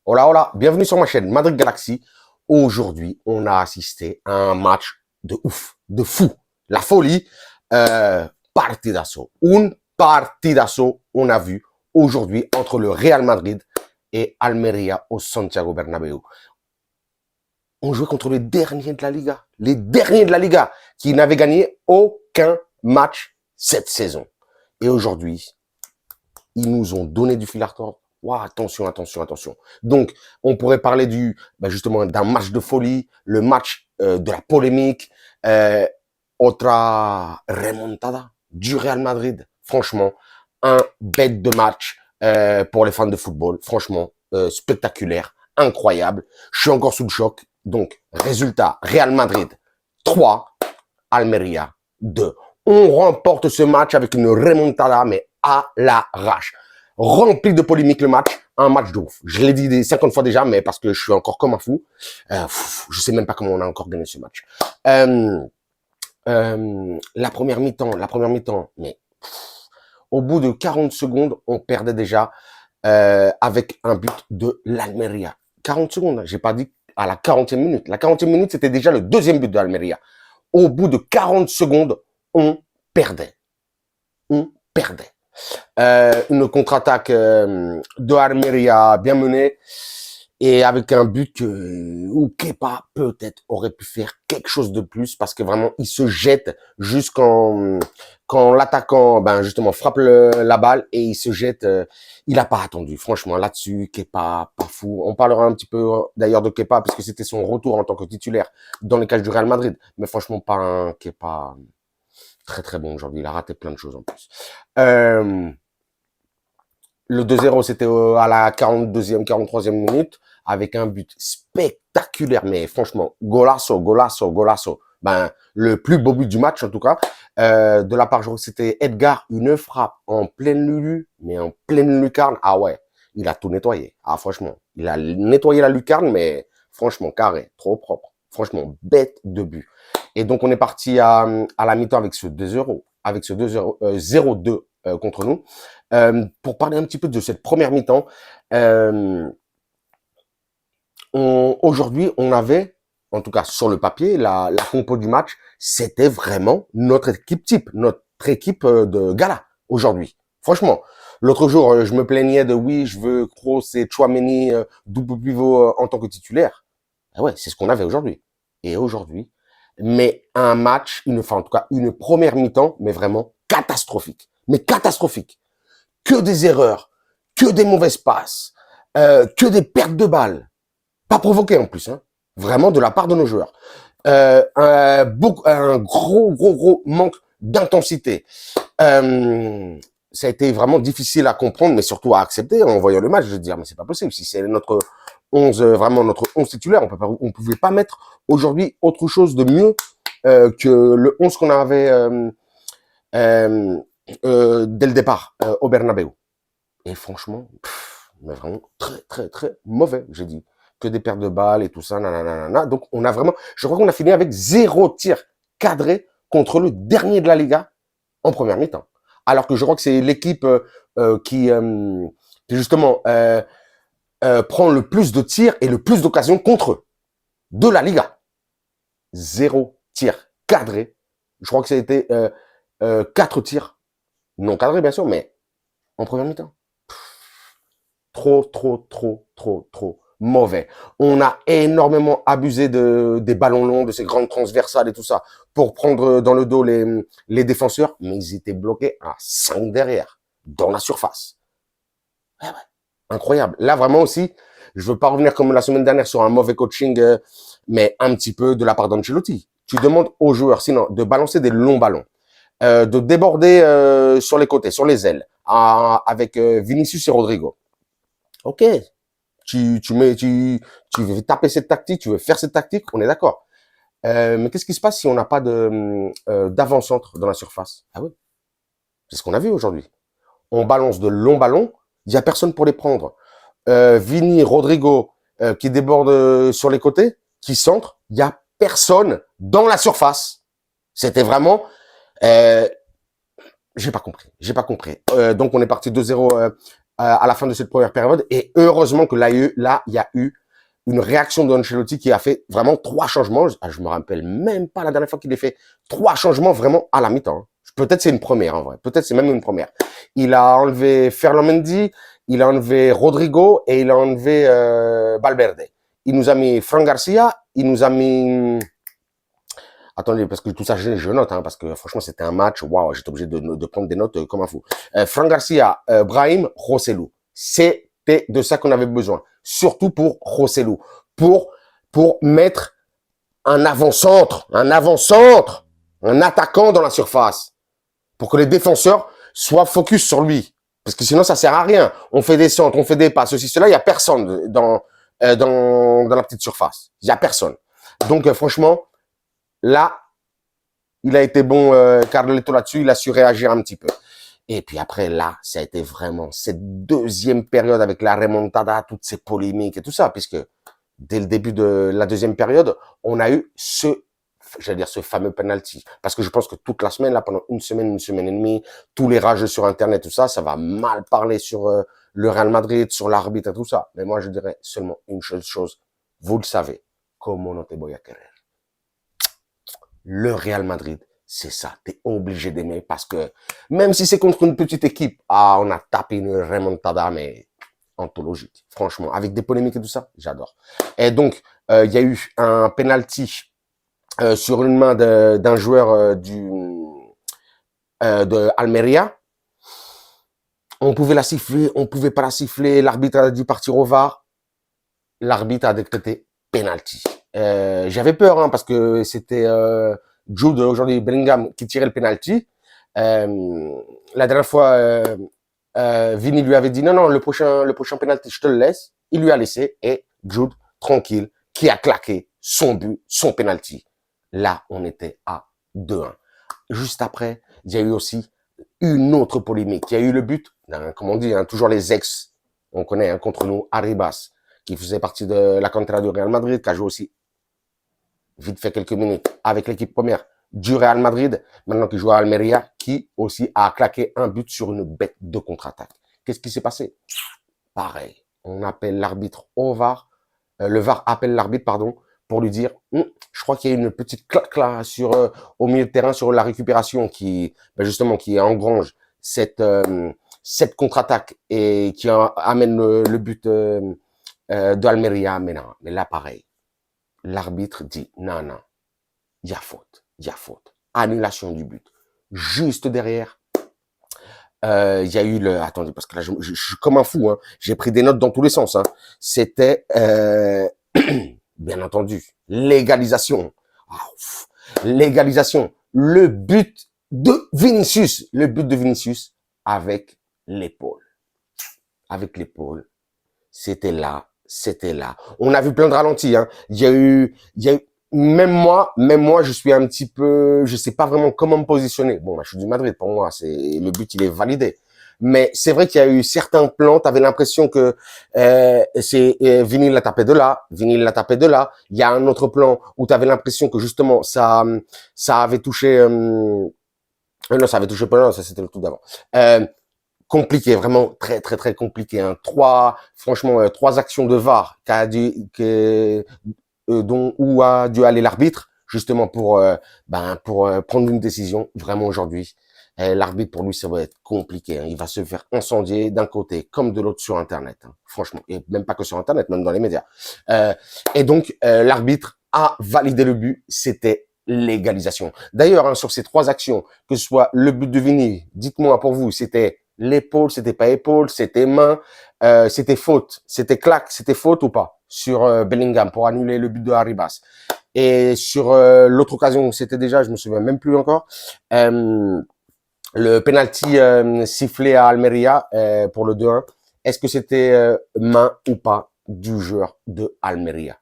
Hola, hola, bienvenue sur ma chaîne Madrid Galaxy. Aujourd'hui, on a assisté à un match de ouf, de fou, la folie, partidazo. Un partidazo, on a vu aujourd'hui entre le Real Madrid et Almeria au Santiago Bernabéu. On jouait contre les derniers de la Liga, qui n'avaient gagné aucun match cette saison. Et aujourd'hui, ils nous ont donné du fil à retordre. Wow, attention, attention, attention. Donc, on pourrait parler justement d'un match de folie, le match de la polémique, otra remontada du Real Madrid. Franchement, un bête de match pour les fans de football. Franchement, spectaculaire, incroyable. Je suis encore sous le choc. Donc, résultat, Real Madrid 3, Almeria 2. On remporte ce match avec une remontada, mais à l'arrache. Rempli de polémiques le match, un match de ouf. Je l'ai dit des 50 fois déjà, mais parce que je suis encore comme un fou. Je sais même pas comment on a encore gagné ce match. La première mi-temps, mais au bout de 40 secondes, on perdait déjà avec un but de l'Almeria. 40 secondes, j'ai pas dit à la 40e minute. La 40e minute, c'était déjà le deuxième but de l'Almeria. Au bout de 40 secondes, on perdait. On perdait. Une contre-attaque de Almeria bien menée et avec un but où Kepa peut-être aurait pu faire quelque chose de plus parce que vraiment il se jette jusqu'en quand l'attaquant justement frappe la balle et il se jette, il a pas attendu. Franchement là-dessus Kepa pas fou. On parlera un petit peu d'ailleurs de Kepa parce que c'était son retour en tant que titulaire dans les cages du Real Madrid, mais franchement pas un Kepa très très bon aujourd'hui. Il a raté plein de choses en plus. Le 2-0, c'était à la 42e, 43e minute, avec un but spectaculaire, mais franchement, golasso, golasso, golasso. Le plus beau but du match, en tout cas. De la part, je crois que c'était Edgar, une frappe en pleine lulu, mais en pleine lucarne. Ah ouais, il a tout nettoyé. Ah, franchement, il a nettoyé la lucarne, mais franchement, carré, trop propre. Franchement, bête de but. Et donc, on est parti à la mi-temps avec ce 2-0, avec ce 2-0, 0-2 contre nous. Pour parler un petit peu de cette première mi-temps, aujourd'hui, on avait, en tout cas sur le papier, la compo du match, c'était vraiment notre équipe type, notre équipe de gala aujourd'hui. Franchement, l'autre jour, je me plaignais de oui, je veux Kroos et Tchouaméni double pivot en tant que titulaire. Ah ouais, c'est ce qu'on avait aujourd'hui. Et aujourd'hui, mais un match, en tout cas une première mi-temps, mais vraiment catastrophique. Mais catastrophique. Que des erreurs, que des mauvaises passes, que des pertes de balles. Pas provoquées en plus, hein. Vraiment de la part de nos joueurs. Un gros manque d'intensité. Ça a été vraiment difficile à comprendre, mais surtout à accepter en voyant le match. Je veux dire, mais c'est pas possible. Si c'est notre 11, vraiment notre 11 titulaire, on pouvait pas mettre aujourd'hui autre chose de mieux que le 11 qu'on avait dès le départ au Bernabéu. Et franchement, mais vraiment très mauvais, j'ai dit. Que des pertes de balles et tout ça, nanana. Donc on a vraiment, je crois qu'on a fini avec 0 tir cadré contre le dernier de la Liga en première mi-temps. Alors que je crois que c'est l'équipe qui justement prend le plus de tirs et le plus d'occasions contre eux de la Liga. 0 tir cadré. Je crois que ça a été 4 tirs non cadrés bien sûr, mais en première mi-temps. Trop mauvais. On a énormément abusé des ballons longs, de ces grandes transversales et tout ça, pour prendre dans le dos les défenseurs, mais ils étaient bloqués à 5 derrière, dans la surface. Ouais. Incroyable. Là, vraiment aussi, je veux pas revenir comme la semaine dernière sur un mauvais coaching, mais un petit peu de la part d'Ancelotti. Tu demandes aux joueurs, sinon, de balancer des longs ballons, de déborder sur les côtés, sur les ailes, avec Vinicius et Rodrigo. Ok, tu veux taper cette tactique, tu veux faire cette tactique, on est d'accord. Mais qu'est-ce qui se passe si on n'a pas d'avant-centre dans la surface? Ah oui, c'est ce qu'on a vu aujourd'hui. On balance de longs ballons, il y a personne pour les prendre. Vini, Rodrigo, qui déborde sur les côtés, qui centre, il y a personne dans la surface. C'était vraiment, j'ai pas compris. Donc on est parti 2-0 à la fin de cette première période. Et heureusement que là, il y a eu une réaction d'Ancelotti qui a fait vraiment 3 changements. Je me rappelle même pas la dernière fois qu'il a fait 3 changements vraiment à la mi-temps. Peut-être c'est une première en vrai. Peut-être c'est même une première. Il a enlevé Ferland Mendy, il a enlevé Rodrigo et il a enlevé Valverde. Il nous a mis Fran Garcia, il nous a mis... Attendez, parce que tout ça, je note, hein, parce que franchement, c'était un match, waouh, j'étais obligé de prendre des notes comme un fou. Fran Garcia, Brahim, Joselu. C'était de ça qu'on avait besoin. Surtout pour Joselu. Pour mettre un avant-centre, un attaquant dans la surface. Pour que les défenseurs soient focus sur lui. Parce que sinon, ça sert à rien. On fait des centres, on fait des passes, ceci, cela, il y a personne dans la petite surface. Il y a personne. Donc, franchement, là, il a été bon, Carletto là-dessus, il a su réagir un petit peu. Et puis après, là, ça a été vraiment cette deuxième période avec la remontada, toutes ces polémiques et tout ça, puisque dès le début de la deuxième période, on a eu ce fameux penalty. Parce que je pense que toute la semaine, là, pendant une semaine et demie, tous les rageux sur Internet, tout ça, ça va mal parler sur le Real Madrid, sur l'arbitre et tout ça. Mais moi, je dirais seulement une seule chose. Vous le savez. Como no te voy a querer. Le Real Madrid, c'est ça. T'es obligé d'aimer parce que même si c'est contre une petite équipe, on a tapé une remontada, mais anthologique. Franchement, avec des polémiques et tout ça, j'adore. Et donc, il y a eu un penalty sur une main d'un joueur de Almeria. On pouvait la siffler, on pouvait pas la siffler. L'arbitre a dû partir au VAR. L'arbitre a décrété penalty. J'avais peur parce que c'était Jude aujourd'hui Bellingham qui tirait le penalty. La dernière fois, Vini lui avait dit non, le prochain penalty je te le laisse. Il lui a laissé et Jude tranquille qui a claqué son but, son penalty. Là, on était à 2-1. Juste après, il y a eu aussi une autre polémique. Il y a eu le but, comme on dit, toujours les ex, on connaît contre nous, Arribas, qui faisait partie de la cantera du Real Madrid, qui a joué aussi vite fait quelques minutes avec l'équipe première du Real Madrid, maintenant qui joue à Almeria, qui aussi a claqué un but sur une bête de contre-attaque. Qu'est-ce qui s'est passé? Pareil, on appelle l'arbitre au VAR, le VAR appelle l'arbitre, pardon, pour lui dire, je crois qu'il y a une petite claque là au milieu de terrain sur la récupération qui, justement, qui engrange cette contre-attaque et qui amène le but d'Almeria. Mais non, mais là pareil, l'arbitre dit non, il y a faute, annulation du but. Juste derrière, il y a eu attendez, parce que là je suis comme un fou, j'ai pris des notes dans tous les sens. C'était bien entendu, légalisation. Légalisation. Le but de Vinicius avec l'épaule. Avec l'épaule. C'était là. On a vu plein de ralentis, Il y a eu, même moi, je suis un petit peu, je sais pas vraiment comment me positionner. Bon, je suis du Madrid, pour moi, le but, il est validé. Mais c'est vrai qu'il y a eu certains plans, t'avais l'impression que Vini l'a tapé de là. Il y a un autre plan où t'avais l'impression que justement ça avait touché. Non, ça avait touché pas là, ça c'était le tout d'avant. Compliqué, vraiment très très très compliqué. Franchement, 3 actions de VAR où a dû aller l'arbitre justement pour prendre une décision. Vraiment aujourd'hui. L'arbitre, pour lui, ça va être compliqué. Il va se faire incendier d'un côté comme de l'autre sur Internet. Franchement, et même pas que sur Internet, même dans les médias. Et donc, l'arbitre a validé le but. C'était légalisation. D'ailleurs, sur ces 3 actions, que ce soit le but de Vini, dites-moi pour vous, c'était l'épaule, c'était pas épaule, c'était main, c'était faute, c'était claque, c'était faute ou pas sur Bellingham pour annuler le but de Arribas. Et sur l'autre occasion, c'était déjà, je me souviens même plus encore. Le penalty sifflé à Almeria pour le 2-1, est-ce que c'était main ou pas du joueur de Almeria?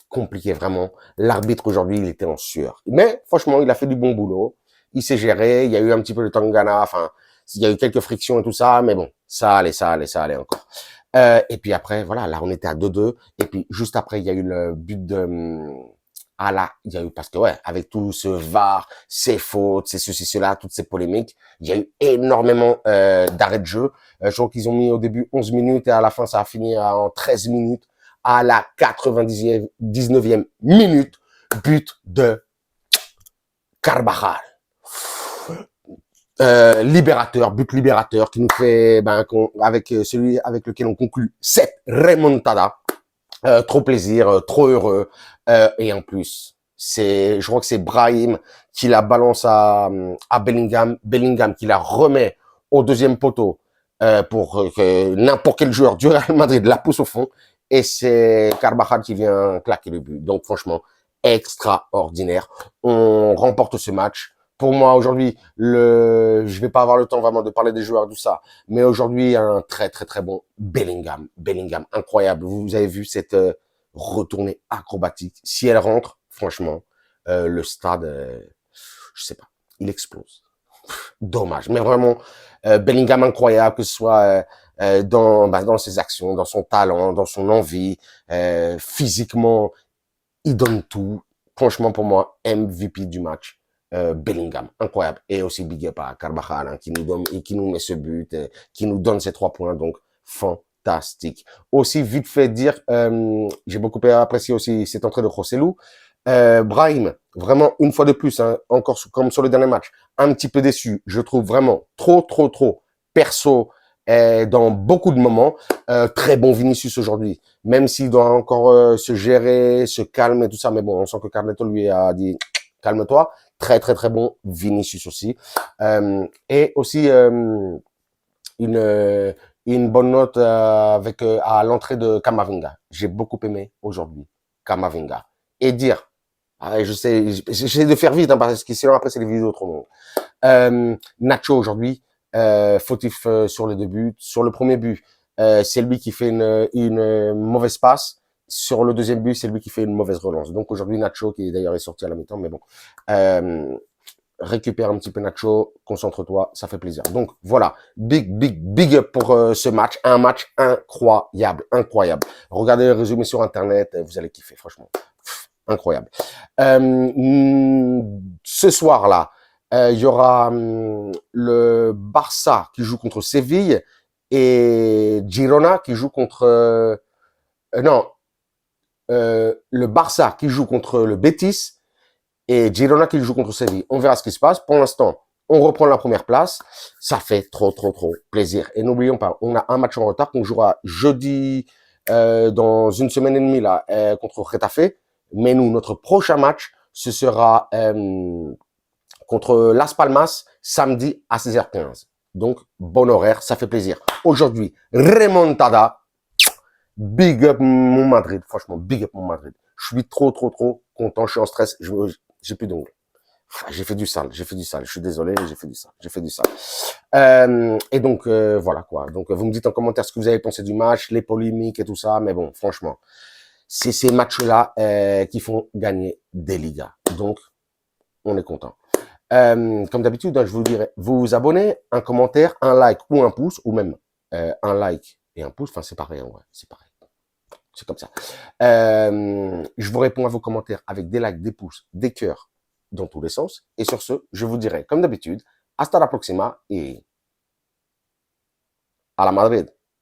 Compliqué vraiment. L'arbitre aujourd'hui, il était en sueur. Mais franchement, il a fait du bon boulot. Il s'est géré. Il y a eu un petit peu de tangana. Enfin, il y a eu quelques frictions et tout ça. Mais bon, ça allait encore. Et puis après, voilà, là, on était à 2-2. Et puis juste après, il y a eu le but de il y a eu, parce que ouais, avec tout ce VAR, ces fautes, ces ceci, cela, toutes ces polémiques, il y a eu énormément d'arrêts de jeu. Je crois qu'ils ont mis au début 11 minutes et à la fin, ça a fini en 13 minutes. À la 99e minute, but de Carvajal. But libérateur qui nous fait, avec celui avec lequel on conclut cette remontada. Trop plaisir, trop heureux. Et en plus, je crois que c'est Brahim qui la balance à Bellingham. Bellingham qui la remet au deuxième poteau pour que n'importe quel joueur du Real Madrid la pousse au fond. Et c'est Carvajal qui vient claquer le but. Donc franchement, extraordinaire. On remporte ce match. Pour moi, aujourd'hui, je vais pas avoir le temps vraiment de parler des joueurs, tout ça. Mais aujourd'hui, un très, très, très bon Bellingham. Bellingham, incroyable. Vous avez vu cette retournée acrobatique. Si elle rentre, franchement, le stade, je sais pas, il explose. Dommage. Mais vraiment, Bellingham incroyable, que ce soit dans ses actions, dans son talent, dans son envie, physiquement, il donne tout. Franchement, pour moi, MVP du match. Bellingham, incroyable. Et aussi big up à Carvajal, hein, qui nous met ce but, qui nous donne ces 3 points. Donc, fantastique. Aussi, vite fait dire, j'ai beaucoup apprécié aussi cette entrée de Joselu. Brahim, vraiment, une fois de plus, hein, encore comme sur le dernier match, un petit peu déçu. Je trouve vraiment trop perso dans beaucoup de moments. Très bon Vinicius aujourd'hui, même s'il doit encore se gérer, se calmer et tout ça. Mais bon, on sent que Carleto lui a dit calme-toi. Très bon Vinicius aussi. Et aussi une bonne note à l'entrée de Camavinga. J'ai beaucoup aimé aujourd'hui Camavinga. Et dire, j'essaie de faire vite, hein, parce que sinon après c'est les vidéos trop longues. Nacho aujourd'hui, fautif sur les 2 buts. Sur le premier but, c'est lui qui fait une mauvaise passe. Sur le deuxième but, c'est lui qui fait une mauvaise relance. Donc aujourd'hui, Nacho, qui d'ailleurs est sorti à la mi-temps, mais bon, récupère un petit peu Nacho, concentre-toi, ça fait plaisir. Donc voilà, big up pour ce match, un match incroyable. Regardez le résumé sur Internet, vous allez kiffer, franchement. Incroyable. Ce soir-là, il y aura le Barça qui joue contre Séville et Girona qui joue contre... le Barça qui joue contre le Betis et Girona qui joue contre Séville. On verra ce qui se passe. Pour l'instant, on reprend la première place. Ça fait trop plaisir. Et n'oublions pas, on a un match en retard qu'on jouera jeudi dans une semaine et demie là contre Getafe. Mais nous, notre prochain match, ce sera contre Las Palmas samedi à 16h15. Donc, bon horaire, ça fait plaisir. Aujourd'hui, remontada. Big up mon Madrid, franchement, big up mon Madrid. Je suis trop content, je suis en stress, j'ai plus d'ongles. J'ai fait du sale, je suis désolé, j'ai fait du sale. Et donc, voilà quoi. Donc, vous me dites en commentaire ce que vous avez pensé du match, les polémiques et tout ça, mais bon, franchement, c'est ces matchs-là qui font gagner des ligas. Donc, on est content. Comme d'habitude, je vous dirais, vous vous abonnez, un commentaire, un like ou un pouce, ou même un like et un pouce, enfin c'est pareil, ouais, c'est pareil. C'est comme ça. Je vous réponds à vos commentaires avec des likes, des pouces, des cœurs dans tous les sens. Et sur ce, je vous dirai, comme d'habitude, hasta la próxima et à la Madrid.